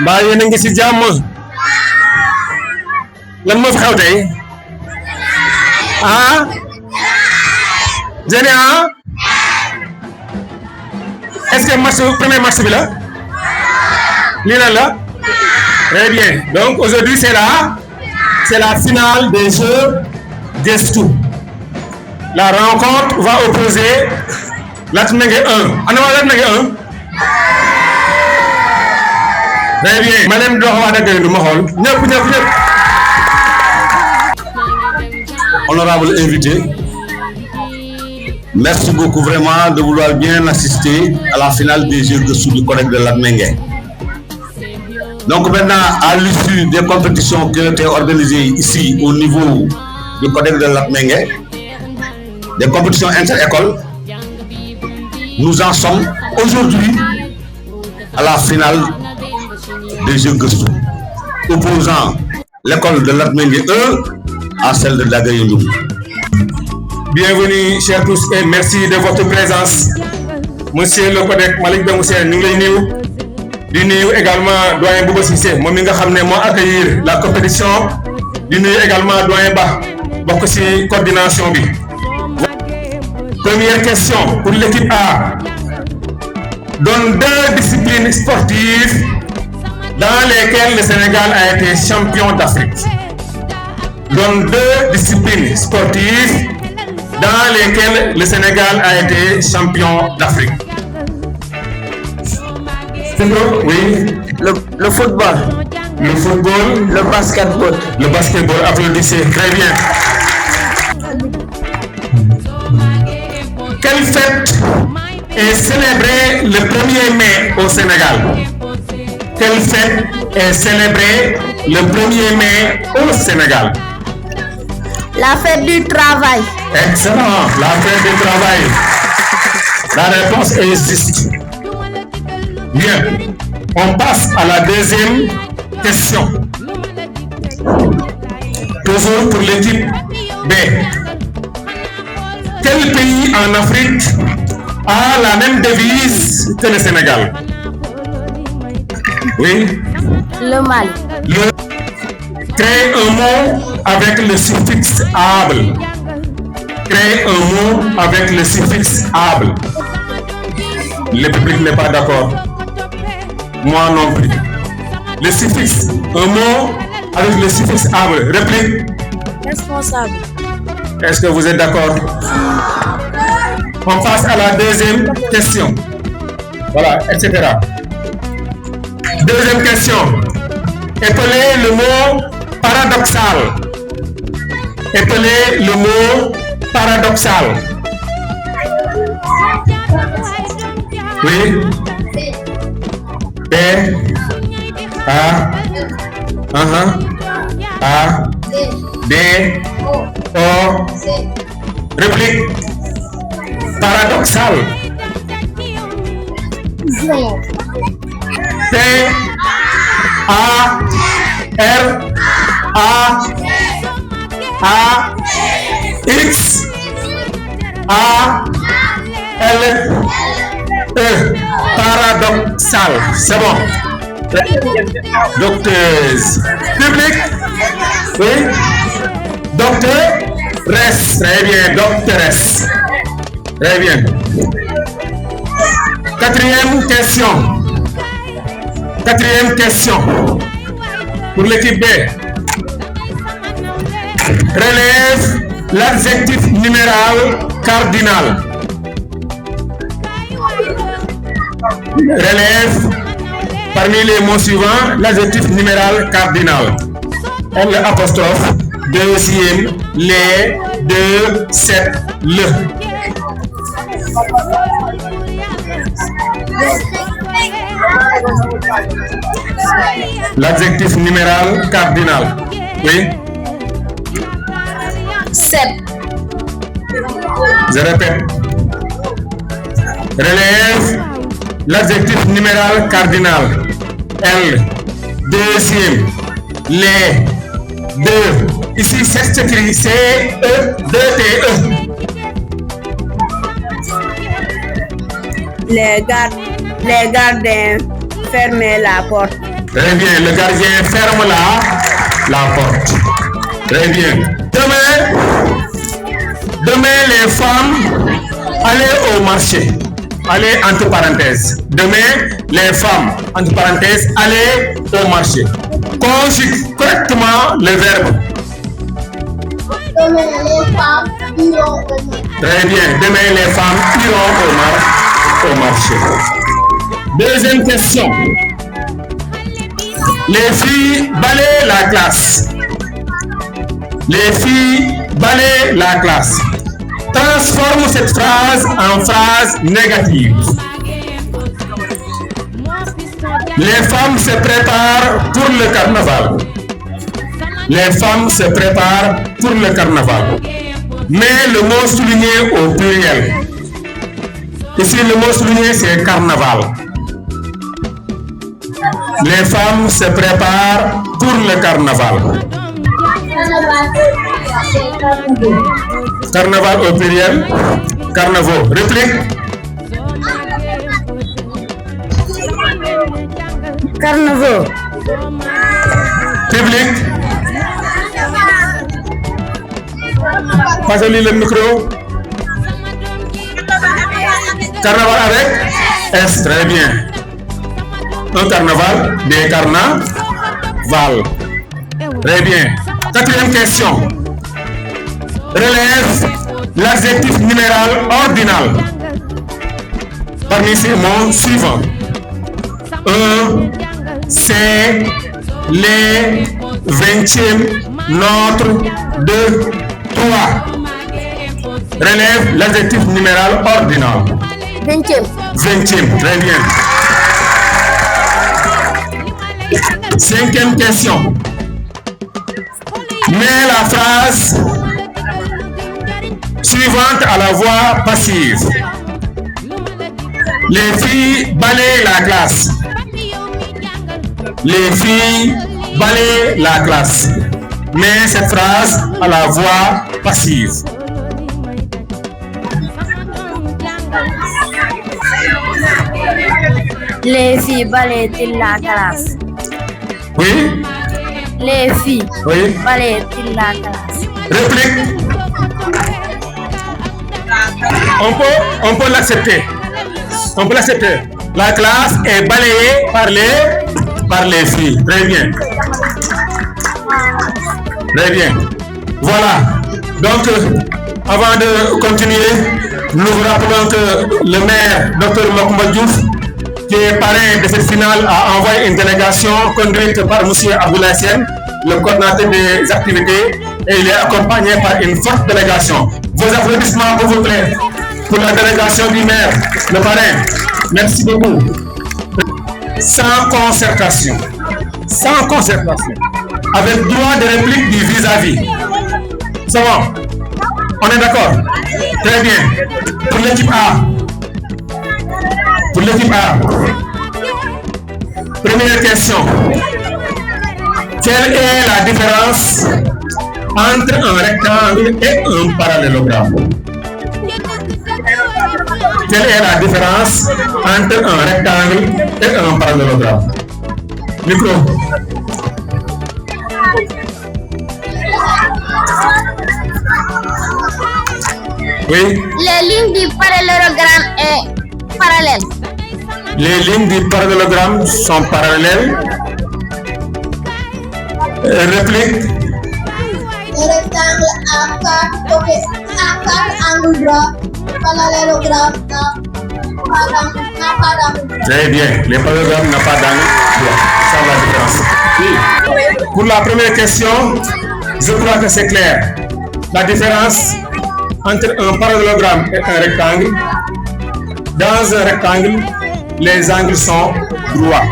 mbaa yéen a ngi ci jàmm lan moo fi xew tey ah Général est-ce que premier match bi la lii lan la très bien donc aujourd'hui c'est la finale des Jeux Gestu. La rencontre va opposer Latmingué 1 ana waa Latmingué 1 très bien ma leen dox wax dëgg du ma xool ñëpp honorable invité, merci beaucoup vraiment de vouloir bien assister à la finale des Jeux Gestu du collège de Latmingué. Donc maintenant, à l'issue des compétitions qui ont été organisées ici au niveau du collège de Latmingué, des compétitions inter-écoles, nous en sommes aujourd'hui à la finale des Jeux Gestu, opposant l'école de Latmingué 1 à celle de Dagayondou. Bienvenue chers tous et merci de votre présence. Monsieur le Codec Malick Bemoussé ñu ngi lay nuyu di nuyu également doyen Bouba Cissé moom mi nga xam ne moo accueillir la compétition di nuyu également doyen Ba bokk ci coordination bi. Première question pour l'équipe A. Donne 2 disciplines sportives dans lesquelles le Sénégal a été champion d'Afrique. Donne 2 disciplines sportives dans lesquelles le Sénégal a été champion d'Afrique. Oui. Le football. Le football. Le basketball. Le basketball, applaudissez, très bien. Quelle fête est célébrée le 1er mai au Sénégal? Quelle fête est célébrée le 1er mai au Sénégal? La fête du travail. Excellent, la fête du travail. La réponse est juste. Bien, on passe à la deuxième question. Toujours pour l'équipe B. Quel pays en Afrique a la même devise que le Sénégal? Oui. Le Mali. Crée un mot avec le suffixe able. Crée un mot avec le suffixe able. Le public n'est pas d'accord. Moi non plus. Le suffixe, un mot avec le suffixe able. Réplique. Responsable. Est-ce que vous êtes d'accord? On passe à la deuxième question. Voilà, etc. Deuxième question. Épelez le mot paradoxal. Épelez le mot paradoxal. Oui. P. A. A. D. O. Réplique. Paradoxal. P. A. R. A. X. A. L. E. Paradoxal. C'est bon. Docteuse. Public. Oui. Docteur. Reste. Très bien. Doctoresse. Très bien. Quatrième question. Quatrième question. Pour l'équipe B. Relève l'adjectif numéral cardinal. Relève parmi les mots suivants l'adjectif numéral cardinal. L apostrophe, deuxième, les, deux, sept, le. L'adjectif numéral cardinal. Oui. 7. Je répète. Relève l'adjectif numéral cardinal. L. Deuxième. Les. Deux. Ici, c'est écrit C-E-2-T-E. Les gardiens fermaient la porte. Très bien, le gardien ferme la porte. Très bien. Demain les femmes, allez au marché. Allez entre parenthèses. Demain, les femmes, entre parenthèses, allez au marché. Conjugue correctement le verbe. Demain, les femmes iront au marché. Très bien. Demain, les femmes iront au marché. Deuxième question. Les filles balayent la classe. Les filles balayent la classe. Transforme cette phrase en phrase négative. Les femmes se préparent pour le carnaval. Les femmes se préparent pour le carnaval. Mais le mot souligné au pluriel. Ici, le mot souligné, c'est carnaval. Les femmes se préparent pour le carnaval. Carnaval au pluriel. Carnaval. Réplique. Carnaval. Public. Passez-lui le micro. Carnaval avec S. Très bien. Un carnaval, des carnavals. Très bien. Quatrième question. Relève l'adjectif numéral ordinal parmi ces mots suivants. C'est, les, 20e, notre, de, toi. Relève l'adjectif numéral ordinal. 20e. 20e, très bien. Cinquième question. Mets la phrase suivante à la voix passive. Les filles balayent la classe. Les filles balayent la classe. Mets cette phrase à la voix passive. Les filles balayent la classe. Oui? Les filles Oui? balayent la classe. Réplique. On peut l'accepter. On peut l'accepter. La classe est balayée par les filles. Très bien. Très bien. Voilà. Donc, avant de continuer, nous vous rappelons que le maire, Dr Macoumba Diouf, qui est parrain de cette finale, a envoyé une délégation conduite par M. Abdoulaye Sène, le coordinateur des activités, et il est accompagné par une forte délégation. Vos applaudissements, s'il vous plaît, pour la délégation du maire, le parrain. Merci beaucoup. Sans concertation. Sans concertation. Avec droit de réplique du vis-à-vis. C'est bon? On est d'accord? Très bien. Pour l'équipe A. Pour l'équipe A. Première question. Quelle est la différence entre un rectangle et un parallélogramme? Quelle est la différence entre un rectangle et un parallélogramme? Micro. Oui. Les lignes du parallélogramme est parallèle. Les lignes du parallélogramme sont parallèles. Réplique. Le rectangle a 4 côtés, a 4 angles droits. Parallélogramme n'a pas d'angle droit. Très bien. Les parallélogrammes n'ont pas d'angle droit. Ça va la différence. Oui. Pour la première question, je crois que c'est clair. La différence entre un parallélogramme et un rectangle. Dans un rectangle, les angles sont droits.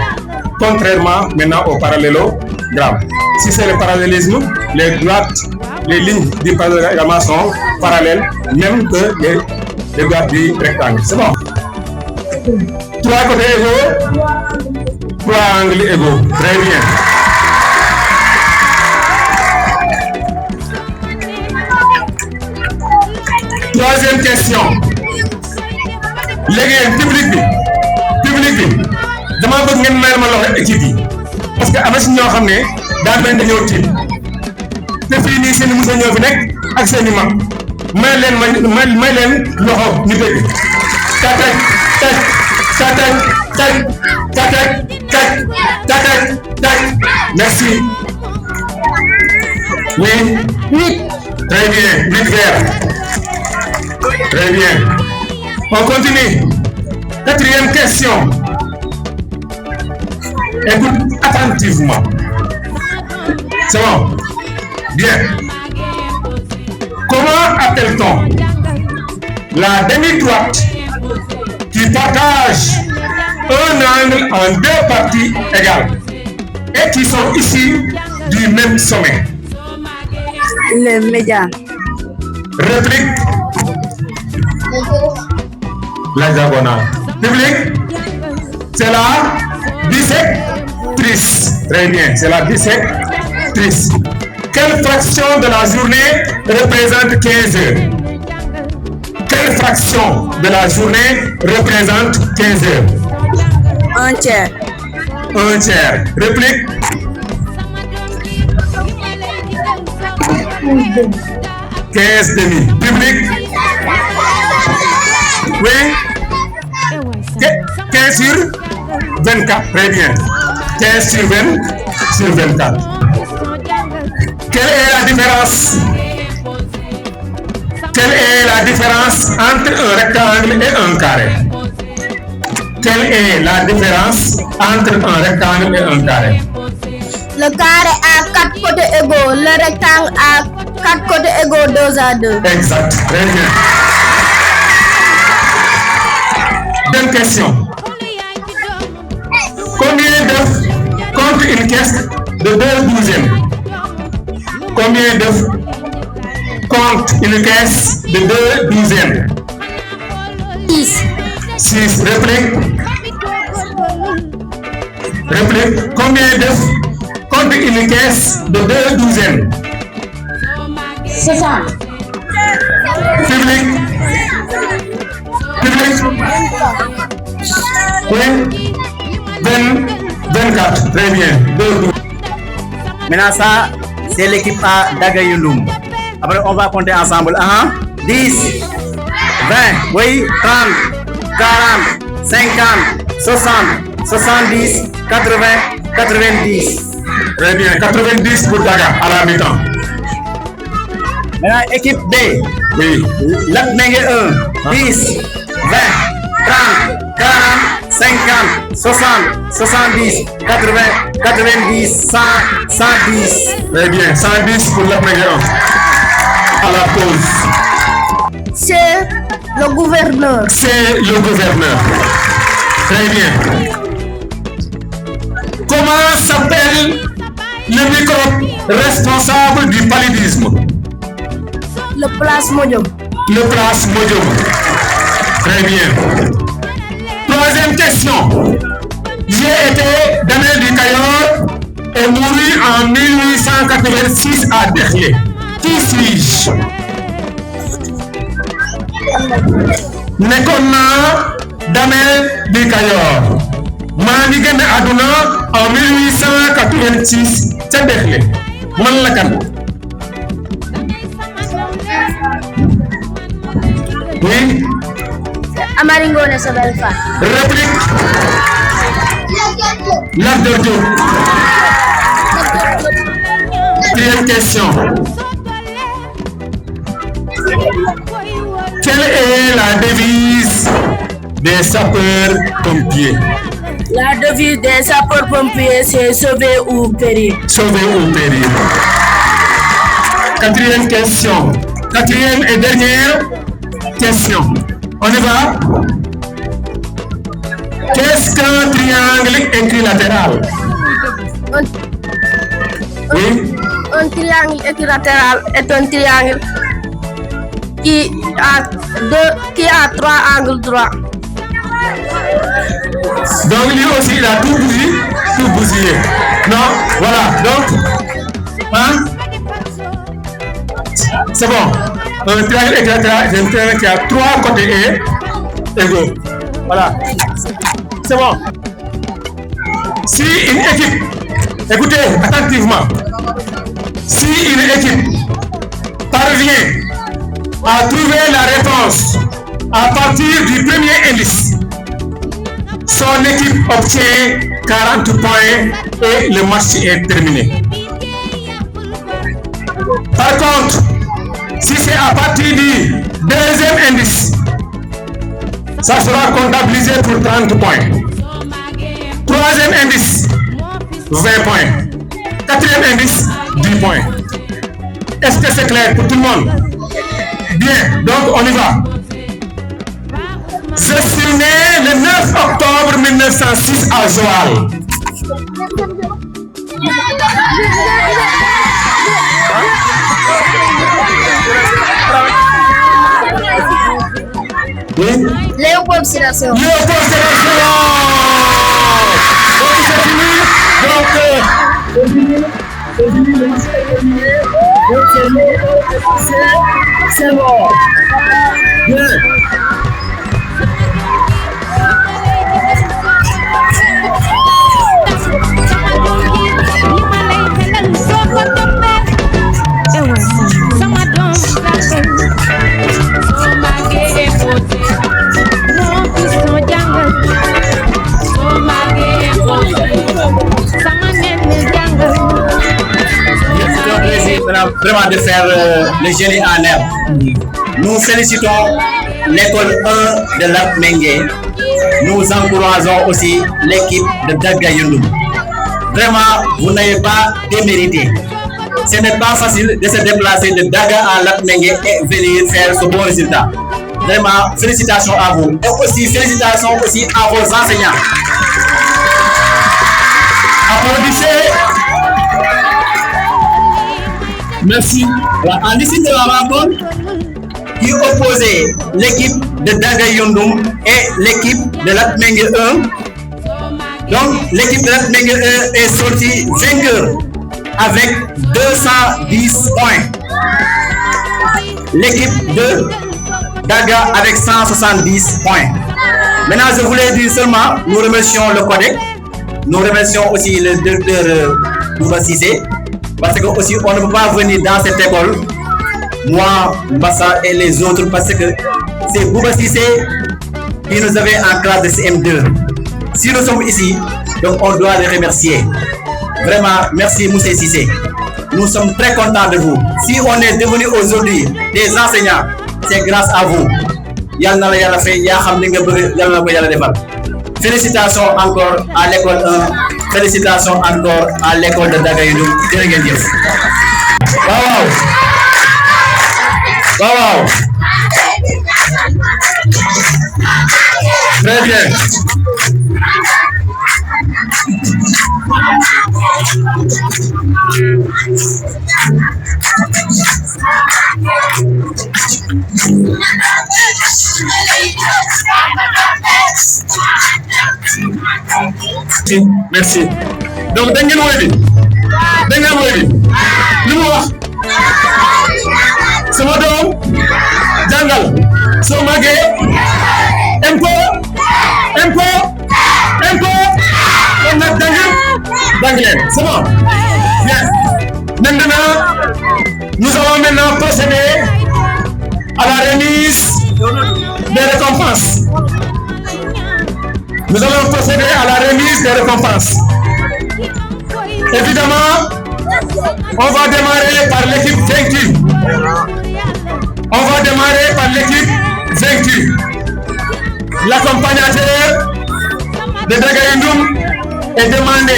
Contrairement maintenant au parallélogramme. Si c'est le parallélisme, les lignes du parallélogramme sont parallèles, même que les droites du rectangle. C'est bon? 3 côtés égaux, 3 angles égaux. Très bien. Troisième question. Léegi public bi dama bëgg ngeen mayal ma loxo équipe yi parce que am na si ñoo xam ne daa mel dañoo tiit te fii nii seen i musa ñoo fi nekk ak seen i mag may leen loxo ñu dégg tatak tak tatak tak tatak tak tatak tak merci. Oui. 8. Très bien, 8 verres. Très bien. On continue. 4e question. Écoute attentivement. C'est bon? Bien. Comment appelle-t-on la demi-droite qui partage un angle en 2 parties égales et qui sont issues du même sommet? Le média. Réplique. La diagonale. Public. C'est la bisectrice. Très bien, c'est la bisectrice. Quelle fraction de la journée représente 15 heures? Quelle fraction de la journée représente 15 heures? Un tiers. Un tiers. Réplique. 15 demi. Public. Oui. 15 sur 24. Très bien. 15 sur 20 sur 24. Quelle est la différence? Quelle est la différence entre un rectangle et un carré? Quelle est la différence entre un rectangle et un carré? Le carré a 4 côtés égaux. Le rectangle a 4 côtés égaux 2 à 2. Exact. Très bien. Deuxième question. Combien d'œufs compte une caisse de 2 douzaines? Combien d'œufs compte une caisse de 2 douzaines? 6. 6. Réplique. Réplique. Combien d'œufs compte une caisse de 2 douzaines? 60. Public. Public. Oui. 24. Très bien. 2. Maintenant, ça, c'est l'équipe A d'Agayulum. Après, on va compter ensemble. 10, 20, oui, 30, 40, 50, 60, 70, 80, 90. Très bien. 90 pour Daga à la mi-temps. Maintenant, équipe B. Oui. Latmengue 1, 10, 20, 30, 40, 50, 60, 70, 80, 90, 100, 110. Très bien. 110 pour la première. À la pause. C'est le gouverneur. C'est le gouverneur. Très bien. Comment s'appelle le microbe responsable du paludisme? Le plasmodium. Le plasmodium. Très bien. Troisième question. J'ai été Damel du Cayor et mouru en 1886 à Derklé. Qui suis-je? nekkoon naa Damel du Cayor. maa ngi génn àdduna en 1886 ca Derklé. man la kan? Oui. Amari Ngoone Sobel Fall. Réplique. Lat Dior Diop. Quatrième question. Quelle est la devise des sapeurs-pompiers? La devise des sapeurs-pompiers, c'est sauver ou périr. Sauver ou périr. Quatrième question. Quatrième et dernière question. On y va? Qu'est-ce qu'un triangle équilatéral? Oui. Un triangle équilatéral est un triangle qui a 3 angles droits. Donc lui aussi il a tout bousillé. Non, voilà. Donc, hein? C'est bon. Un triangle équilatéral, c'est un triangle qui a 3 côtés égaux. Voilà. C'est bon. Si une équipe Écoutez attentivement. Si une équipe parvient à trouver la réponse à partir du premier indice, son équipe obtient 40 points et le match est terminé. Par contre, si c'est à partir du deuxième indice, ça sera comptabilisé pour 30 points. Troisième indice, 20 points. Quatrième indice, 10 points. Est-ce que c'est clair pour tout le monde? Bien, donc on y va. Je suis né le 9 octobre 1906 à Joal. Oui? Léopold Sédar Senghor. Léopold Sédar Senghor. Donc c'est fini. Donc c'est fini, le match est terminé. Donc c'est Léopold Sédar Senghor. Bien. Vraiment de faire le génie en herbe. Nous félicitons l'école 1 de Latmingué. Nous encourageons aussi l'équipe de Daga Yundum. Vraiment, vous n'avez pas démérité. Ce n'est pas facile de se déplacer de Daga à Latmingué et venir faire ce bon résultat. Vraiment, félicitations à vous. Et aussi, félicitations aussi à vos enseignants. Applaudissez. Merci. En issue de la rencontre qui opposait l'équipe de Daga Yundum et l'équipe de Latmingué 1. Donc l'équipe de Latmingué 1 est sortie vainqueur avec 210 points. L'équipe de Daga avec 170 points. Maintenant, je voulais dire seulement, nous remercions le codec, nous remercions aussi le directeur Bouba Cissé. Parce que aussi on ne peut pas venir dans cette école, moi, Bassa et les autres, parce que c'est Bouba Cissé qui nous avait en classe de CM2. Si nous sommes ici, donc on doit les remercier. Vraiment, merci Moussé Cissé. Nous sommes très contents de vous. Si on est devenu aujourd'hui des enseignants, c'est grâce à vous. Félicitations encore à l'école 1. Félicitations encore à l'école de Daga Yundum. Wow. Wow. Très bien. Merci. Donc, dégg ngeen woy bi dégg ngeen woy bi li mu wax sama doom jàngal soo màggee impôt kon nag jàng leen c'est bon. Bien. Maintenant, nous allons maintenant procéder à la remise des récompenses. Nous allons procéder à la remise des récompenses. Évidemment, on va démarrer par l'équipe vaincue. L'accompagnateur de Daga Yundum est demandé.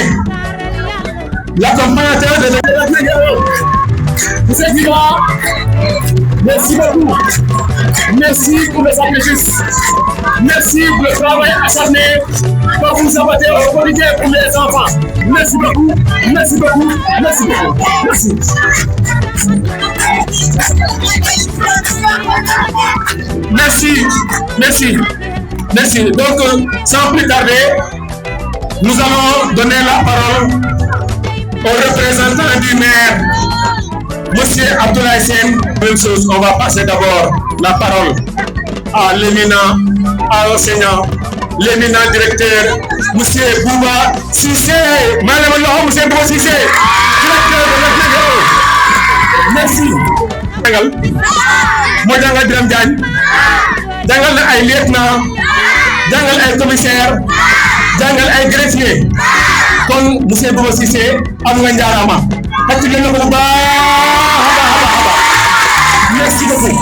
L'accompagnateur de Daga Yundum. Vous êtes vivants. Merci beaucoup. Merci pour le sacrifice. Merci pour le travail acharné que vous apportez au quotidien pour les enfants. Merci beaucoup. Merci beaucoup. Merci beaucoup. Merci. Merci. Merci. Merci. Donc, sans plus tarder, nous allons donner la parole au représentant du maire, Monsieur Abdoulaye Sène. Même chose, on va passer d'abord la parole à l'éminent, à l'enseignant, l'éminent directeur monsieur Bouba Cissé maa ngi leen monsieur Bouba Cissé directeur de Latmingué merci. jàngal moo jàngal Birame Diagne jàngal na ay lieutenant jàngal ay commissaire jàngal ay greffier kon monsieur Bouba Cissé am nga njaarama parce que ngeen ko bu baax merci beaucoup.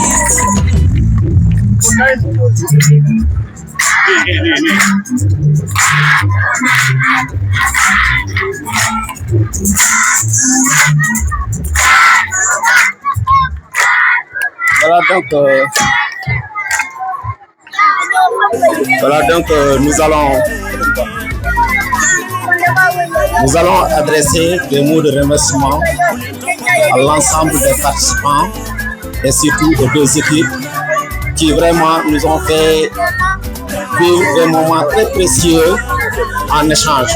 Voilà donc nous allons adresser des mots de remerciement à l'ensemble des participants et surtout aux deux équipes qui vraiment nous ont fait vivre des moments très précieux en échange.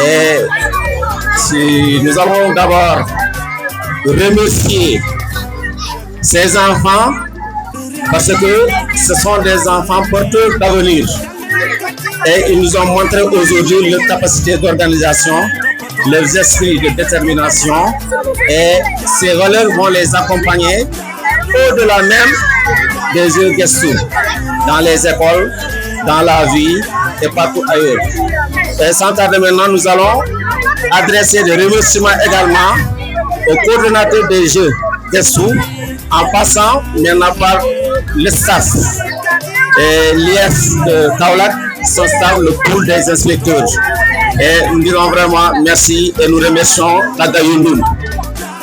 Et nous allons d'abord remercier ces enfants parce que ce sont des enfants porteurs d'avenir et ils nous ont montré aujourd'hui leur capacité d'organisation, leurs esprits de détermination et ces valeurs vont les accompagner au-delà même des jeux Guestou, dans les écoles, dans la vie et partout ailleurs. Et sans tarder maintenant, nous allons adresser des remerciements également au coordonnateur des jeux Guestou, en passant maintenant par le staff et l'IF de Kaolack, son staff, le pool des inspecteurs. Et nous disons vraiment merci et nous remercions Daga Yundoum.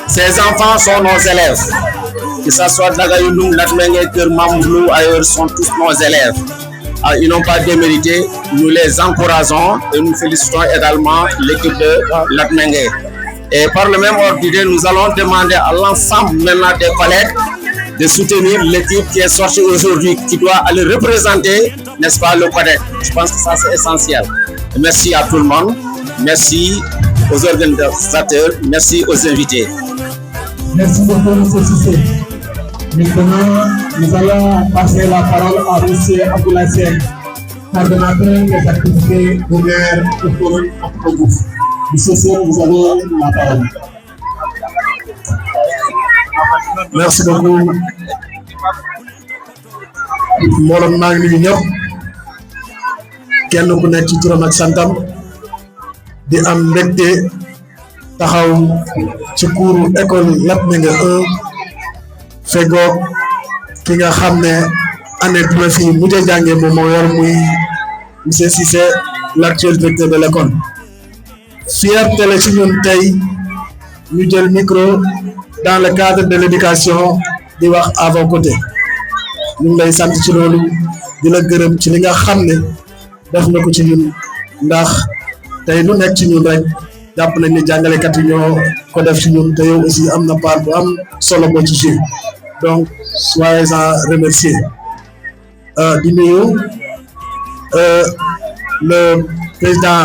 Ces enfants sont nos élèves. Que ce soit Daga Yundoum, Latmingué, Keur Mamoulou, ailleurs sont tous nos élèves. Ils n'ont pas démérité, nous les encourageons et nous félicitons également l'équipe de Latmingué. Et par le même ordre d'idée, nous allons demander à l'ensemble maintenant des collègues de soutenir l'équipe qui est sortie aujourd'hui, qui doit aller représenter, n'est-ce pas, le CODEC. Je pense que ça c'est essentiel. Merci à tout le monde, merci aux organisateurs, merci aux invités. Merci beaucoup, M. Cissé. Maintenant, nous allons passer la parole à M. Abdoulaye Sène, coordonnateur des activités du maire de Forum Octobouf. M. Sène, vous avez la parole. Merci beaucoup. Mbooloo maa ngi nuyu ñëpp kenn ku nekk ci turam ak santam di am mbégte taxaw ci kuuru école Latmingué 1 fegoog ki nga xam ne année bi ma fi mujj a jàngee moom moo yor muy monsieur Cissé, l'actuel directeur de l'école. Fierté la ci ñun tey ñu jël micro dans le cadre de l'éducation di wax à vos côtés ñu ngi lay sant ci loolu di la gërëm ci li nga xam ne def na ko ci ñun ndax tey lu nekk ci ñun rek jàpp nañ ne jàngalekat yi ñoo ko def ci ñun te yow aussi am na part bu am solo boo ci joué donc soyez-en remerciés. Di nuyu le président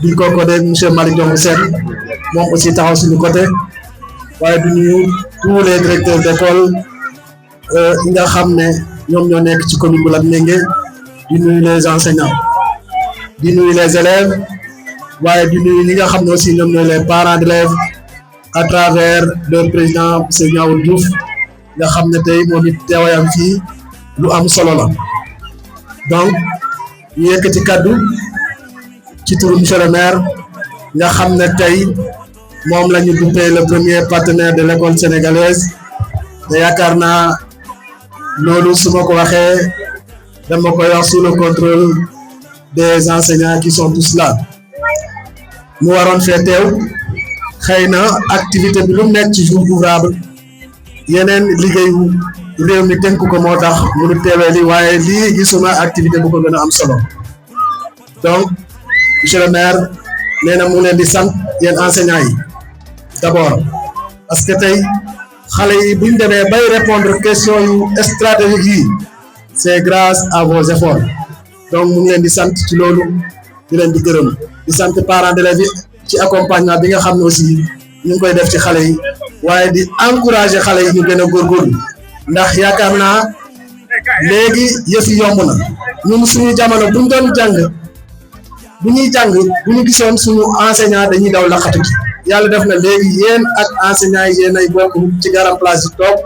du CODEC monsieur Malick Diong Sène moom aussi taxaw suñu côté. waaye du nuyu tous les directeurs d'école yi nga xam ne ñoom ñoo nekk ci commune bu Latmingué di nuyu les enseignants di nuyu les élèves waaye di nuyu ñi nga xam ne aussi ñoom ñooy les parents d'élèves à travers le président monsieur Niaoul Diouf nga xam ne tey moom it teewayam fii lu am solo la donc ñu yëkkati kaddu ci turu monsieur le maire nga xam ne tey moom la ñu duppee le premier partenaire de l'école sénégalaise te yaakaar naa loolu su ma ko waxee dama koy wax sous le contrôle des enseignants qui sont tous là mu waroon fee teew xëy na activité bi lu nekk ci jour ouvrable yeneen liggéeyu réew mi tënk ko moo tax mënu teewee li waaye lii gisuma activité bu ko gën a am solo donc monsieur le maire nee na mu leen di sant yéen enseignants yi d'abord parce que tey xale yi bu ñu demee bay répondre question yu stratégique yi c'est grâce à vos efforts donc mu ngi leen di sant ci loolu di leen di gërëm di sant parents d'élèves yi ci accompagnement bi nga xam ne aussi ñu ngi koy def ci xale yi waaye di encourager xale yi ñu gën a góorgóorlu ndax yaakaar naa léegi yëf yi yomb na ñun suñu jamono buñ doon jàng bu ñu gisoon suñu enseignant dañuy daw laqatu ci yàlla def na léegi yéen ak enseignant yi yéen ay bokk ci garam place yi toog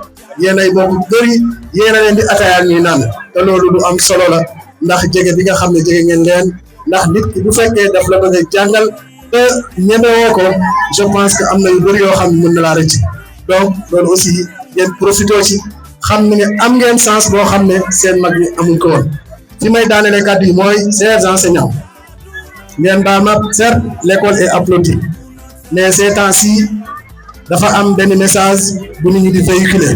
yéen ay bokk kër yi yéen a leen di ataaya ñuy naan te loolu lu am solo la ndax jege bi nga xam ne jege ngeen leen ndax nit ki bu fekkee daf la bëgg a jàngal te ñemewoo ko je pense que am na yu bëri yoo xam ne mën na laa rëcc donc loolu aussi ngeen profité ci xam ne am ngeen sens boo xam ne seen mag ñi amuñ ko woon fi may daanelee kàddu yi mooy chers enseignants ngeen baal ma certes l'école est applaudie mais ces temps-ci dafa am benn message bu nit ñi di véhiculer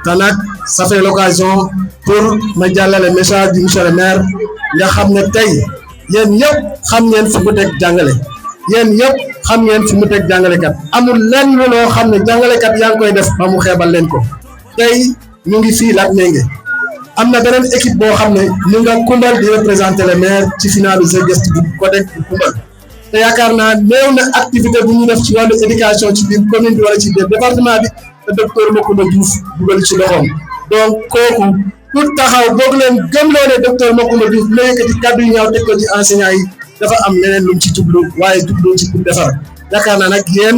te nag ça fait l'occasion pour ma jàllale message du monsieur le maire nga xam ne tey yéen ñëpp xam ngeen fi mu teg jàngale yéen ñëpp xam ngeen fi mu teg jàngalekat amul lenn loo xam ne jàngalekat yaa ngi koy def ba mu xeebal leen ko tey ñu ngi fii Latmingué am na beneen équipe boo xam ne ñu nga Koungheul di représenter le maire ci finalu Jeux Gest bu Codec bu Koungheul te yaakaar naa néew na activité bu ñu def ci wàllu éducation ci biir commune bi wala ci biir département bi te docteur Macoumba Diouf dugal ci loxoom donc kooku pour taxaw boog leen gëmloo ne docteur Macoumba Diouf la yëkkati kàddu yu ñaaw teg ko ci enseignants yi dafa am leneen lu mu ci jublu waaye jublu ci pour defar yaakaar naa nag yéen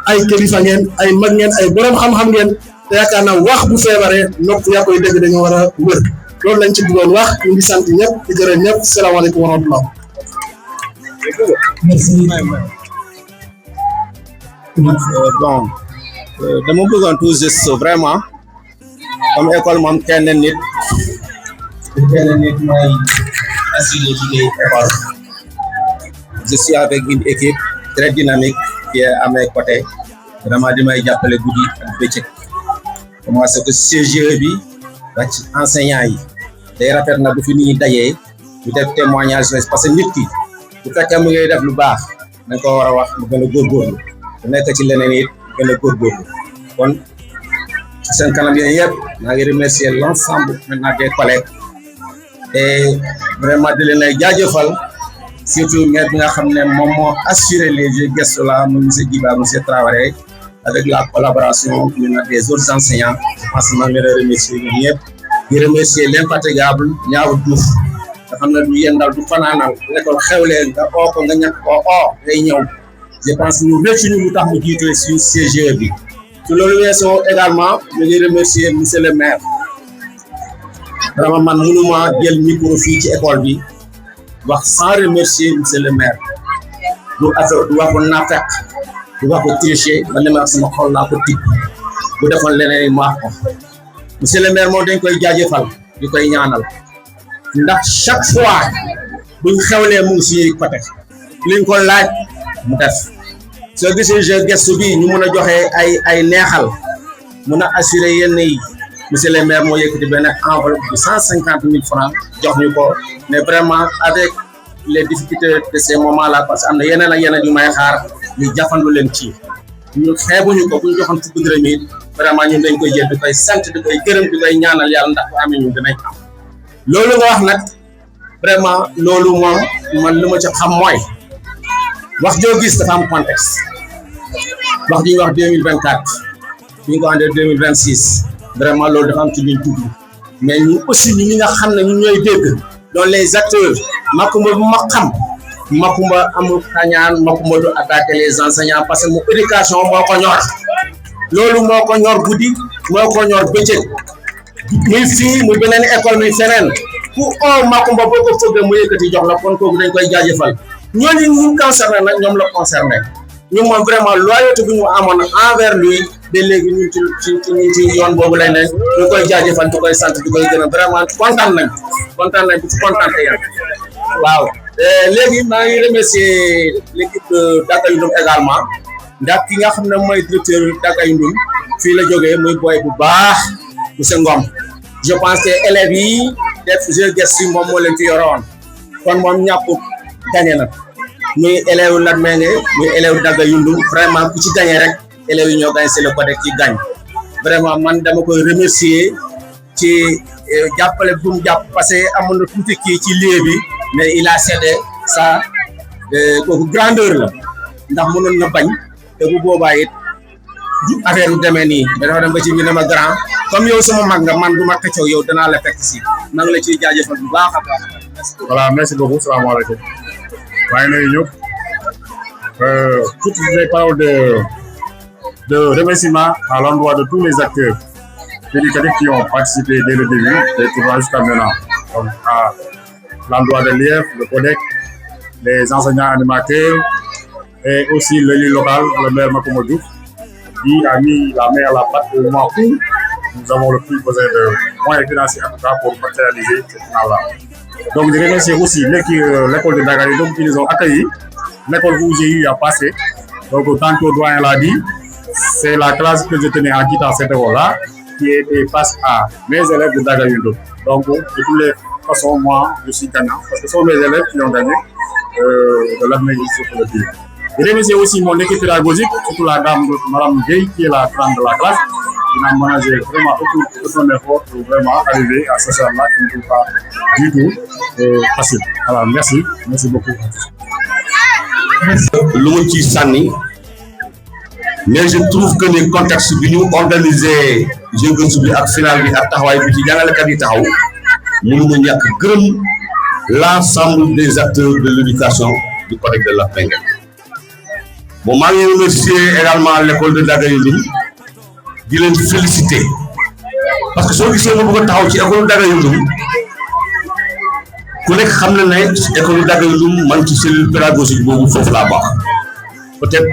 ay kilifa ngeen ay mag ngeen ay borom xam-xam ngeen te yaakaar naa wax bu feebaree nopp yaa koy dégg dañoo war a wër loolu lañ ci bëggoon wax ñu ngi sant ñëpp di gërëm ñëpp salaamaaleykum wa rahmatulah. Merci. Bon dama bëggoon tout juste vraiment comme école moom kenn nit mooy assurer liggéey école je suis avec une équipe très dynamique qui est à mes côtés vraiment di may jàppale guddi ak bëccëg commencé que CGE bi ba ci enseignants yi day rafet na bu fi nit ñi dajee ñu def témoignage parce que nit ki bu fekkee mu ngi def lu baax dañ ko war a wax mu gën a góorgóorlu bu nekk ci leneen it gën a góorgóorlu kon seen kanam yéen yëpp maa ngi remercier l'ensemble maintenant des collègues et vraiment di leen ay jaajëfal surtout maire bi nga xam ne moom moo assuré les Jeux Gest là mu monsieur Djiba monsieur Traoré avec la collaboration des autres enseignants je pense que maa ngi leen remercier ñoom ñëpp di remercier l'infatigable Niaw Diouf nga xam ne du yendal du fanaanal l'école xewlee nga oo ko nga ñàkk koo oo day ñëw je pense que ñu réussir lu tax mu jiite suñu CGE bi su loolu weesoo également ñu ngi remercier monsieur le maire vraiment man mënuma jël micro fii ci école bi wax sans remercier monsieur le maire du affaire du waxu naafeq du waxu tricher man li ma wax sama xol laa ko tibb bu defoon leneen ma wax ko monsieur le maire moom dañ koy jaajëfal di koy ñaanal ndax chaque fois buñ xewlee mu ngi suñuy côté liñ ko laaj mu def soo gisee Jeux Gest bi ñu mën a joxe ay neexal mun a assurer yenn yi monsieur le maire moo yëkkati benn enveloppe de 150 000 francs jox ñu ko mais vraiment avec les difficultés de ces moments là parce que am na yeneen ak yeneen yu may xaar ñu jafandu leen ci ñu xeebuñu ko bu ñu joxoon fukki dërëm yi vraiment ñun dañ koy jël di koy sant di koy gërëm di koy ñaanal yàlla ndax bu amee ñun dinañ am loolu nga wax nag vraiment loolu moom man lu ma ci xam mooy wax joo gis dafa am contexte wax ji ñu wax 2024 ñu ko andee 2026 vraiment loolu dafa am ci luñ tudd mais ñu aussi ñi nga xam ne ñu ñooy dégg donc les acteurs Macoumba bu ma xam Macoumba amul kañaan Macoumba du attaquer les enseignants parce que mu éducation moo ko ñor loolu moo ko ñor guddi moo ko ñor bëccëg muy fii muy beneen école muy feneen ku oo Macoumba boo ko fëggee mu yëkkati jox la kon kooku dañ koy jaajëfal ñooñu ñu concerné nag ñoom la concerné ñu moom vraiment loyauté bu ñu amoon envers lui de léegi ñu ci yoon boobu lay ne ñu koy jaajëfal di koy sant di koy gën a vraiment kontaan nañ bu ci kontaan yàlla waaw léegi maa ngi remercier l'équipe de Daga Yundum également ndax ki nga xam ne mooy directeur Daga Yundum fii la jógee muy boy bu baax monsieur Ngom je pense que élèves yi def Jeux Gest yi moom moo leen fi yoroon kon moom ñàpp gagné na muy élève Latmingué muy élève Daga Yundum vraiment ku ci gagné rek élèves yi ñoo gagné c'est le Codec ci gagne vraiment man dama koy remercier ci jàppale bu mu jàpp parce que amoon na tuuti kii ci lieu bi mais il a cédé ça kooku grandeur la ndax mënoon na bañ te bu boobaa it affaire yu demee nii dafa dem ba ci ñu ne ma grand comme yow sama mag nga man du ma xëccoo yow danaa la fekk si maa ngi la ciy jaajëfal bu baax a baax. Voilà, merci beaucoup, salam alaikum. Toutes les paroles de remerciement à l'endroit de tous les acteurs éducatifs qui ont participé dès le début et qui vont jusqu'à maintenant. Donc, à l'endroit de l'IEF, le CODEC, les enseignants animateurs et aussi l'élu local, le maire Makoumou Diouf, qui a mis la main à la pâte au moment où nous avons le plus besoin de moyens financiers en tout cas pour matérialiser ce final-là. Donc, je remercie aussi l'école de Dagari qui nous ont accueillis, l'école où j'ai eu à passer. Donc, tant que le doyen l'a dit, c'est la classe que je tenais en quittant cette école-là qui était face à mes élèves de Dagari. Donc, de toutes les façons, moi, je suis gagnant parce que ce sont mes élèves qui ont gagné de l'administration pour le dire. Je remercie aussi mon équipe pédagogique, surtout la dame de Mme Gueye, qui est la grande de la classe, qui m'a managé vraiment tout son effort pour vraiment arriver à ce soir-là qui ne est pas du tout facile. Alors, merci beaucoup. L'outil Sani, mais je trouve que les contextes qui nous organisés, je veux souligner à final de Tahawaï, qui gagne la qualité, nous avons l'ensemble des acteurs de l'éducation du Codec de Latmingué. Bon, je remercie également l'école de Dagayundoum, de les féliciter. Parce que ceux qui sont beaucoup de l'école de Dagayundoum, ku nekk xam na ne école Dagayundoum man ci cellule pédagogique boobu foofu laa baax peut-être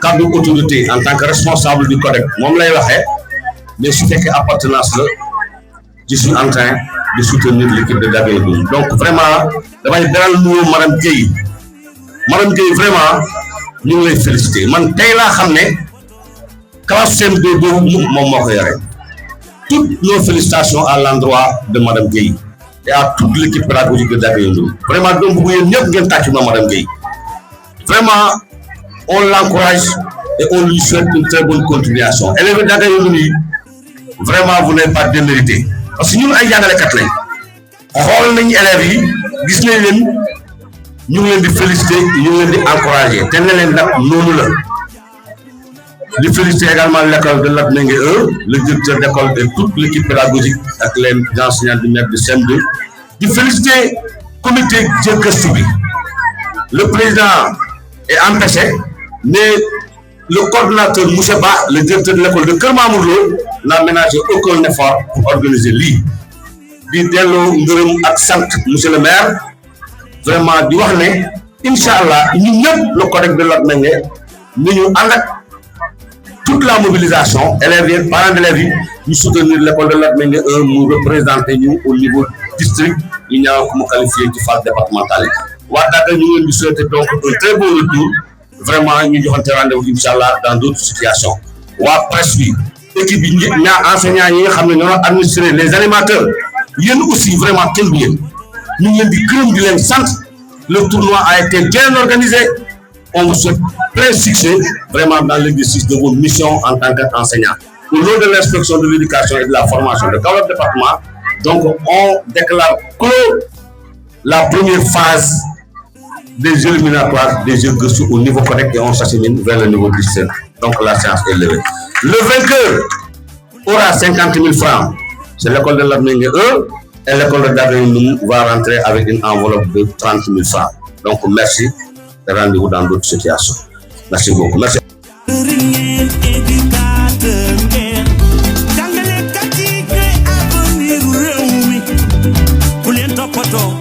cadre autorité en tant que responsable du CODEC moom lay waxee mais su fekkee appartenance la je suis en train de soutenir l'équipe de Dagayundoum. Donc vraiment damay dalal nuyoo madame Gueye vraiment ñu ngi lay féliciter man tey laa xam ne classe CM2 boobu moom moo ko yore. Toutes nos félicitations à l'endroit de madame Gueye et à toute l'équipe pédagogique de Dagayundoum. Vraiment, donc vous voyez mieux que madame Gueye. Vraiment, on l'encourage et on lui souhaite une très bonne continuation. Élèves de Dagayundoum, vraiment, vous n'avez pas démérité. Parce que nous, nous avons les 4 ans. On a les élèves, nous les féliciter, nous les encourager. Je félicite également l'école de Latmingué le directeur d'école et toute l'équipe pédagogique avec les enseignants du maître de CM2. Je félicite le comité Djekesubi. Le président est empêché, mais le coordinateur Mousseba, le directeur de l'école de Kermamourlo, n'a ménagé aucun effort pour organiser l'île. Bidelo Ngurum Aksant, monsieur le maire, vraiment, du Wahne, Inch'Allah, nous sommes le Codec de Latmingué, nous toute la mobilisation, élèves, parents d'élèves, nous soutenir l'école de Latmingué, nous représenter nous au niveau district, il y a comme qualifié du phase départemental. Nous nous souhaitons donc un très bon retour. Vraiment, nous avons rendez-vous, Inch'Allah, dans d'autres situations. Presse, équipe, enseignants, administrés, les animateurs, ils ont aussi vraiment quel bien. Nous avons dit que centre, le tournoi a été bien organisé. On vous souhaite plein succès vraiment dans l'exercice de vos missions en tant qu'enseignant. Au nom de l'inspection de l'éducation et de la formation de Kaolack département, donc on déclare clos la première phase des éliminatoires des Jeux Gossu au niveau correct et on s'achemine vers le niveau 17. Donc la séance est levée. Le vainqueur aura 50 000 francs. C'est l'école de Latmingué et l'école de Dagayundoum va rentrer avec une enveloppe de 30 000 francs. Donc merci. Rendez-vous dans d'autres situations. Merci beaucoup. Merci. Topoto,